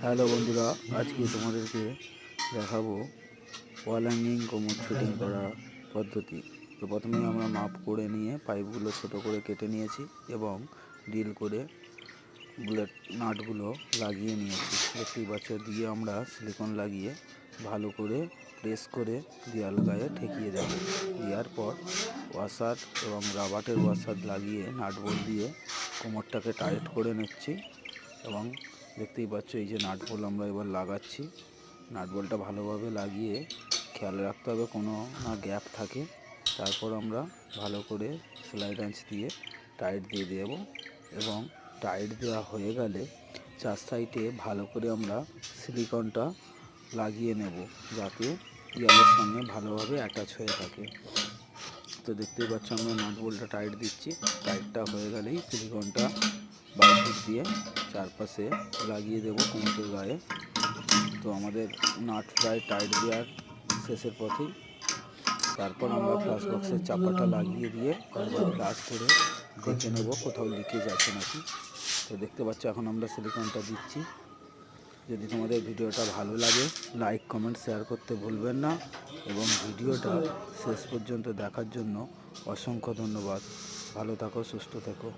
Hello বন্ধুরা, আজকে তোমাদেরকে দেখাবো ওয়াল হ্যাঙ্গিং কোমর ফিটিং করা পদ্ধতি। তো প্রথমেই আমরা মাপ করে নিয়ে পাইপগুলো ছোট করে কেটে নিয়েছি এবং ড্রিল করে বুলেট নাটগুলো লাগিয়ে নিয়েছি। দেখতেই পাচ্ছ, দিয়ে আমরা সিলিকন লাগিয়ে ভালো করে প্রেস করে দেওয়াল গায়ে ঠেকিয়ে দেবো। দেওয়ার পর ওয়াশার এবং রাবারের ওয়াশার লাগিয়ে নাট বোল্ট দিয়ে কোমরটাকে টাইট করে নিচ্ছি। এবং দেখতেই পাচ্ছ, এই যে নাট বোল্ট আমরা এবার লাগাচ্ছি। নাট বোল্টটা ভালোভাবে লাগিয়ে খেয়াল রাখতে হবে কোনো না গ্যাপ থাকে। তারপর আমরা ভালো করে সেলাই রেঞ্চ দিয়ে টাইট দিয়ে দেব এবং টাইট দেওয়া হয়ে গেলে চার সাইডে ভালো করে আমরা সিলিকনটা লাগিয়ে নেব, যাতে দেওয়ালের সঙ্গে ভালোভাবে অ্যাটাচ হয়ে থাকে। তো দেখতেই পাচ্ছ, আমরা নাট বোল্টটা টাইট দিচ্ছি। টাইটটা হয়ে গেলেই সিলিকনটা বাইর দিয়ে চারপাশে লাগিয়ে দেব কোমরের গায়ে। তো আমাদের নাট প্রায় টাইট দেওয়ার শেষের পথেই। তারপর আমরা ফ্লাশ বক্সের চাপাটা লাগিয়ে দিয়ে একবার ফ্লাশ করে দেখে নেব কোথাও লিকেজ আছে নাকি। তো দেখতে পাচ্ছ, এখন আমরা সিলিকনটা দিচ্ছি। যদি তোমাদের ভিডিওটা ভালো লাগে, লাইক কমেন্ট শেয়ার করতে ভুলবেন না এবং ভিডিওটা শেষ পর্যন্ত দেখার জন্য অসংখ্য ধন্যবাদ। ভালো থাকো, সুস্থ থেকো।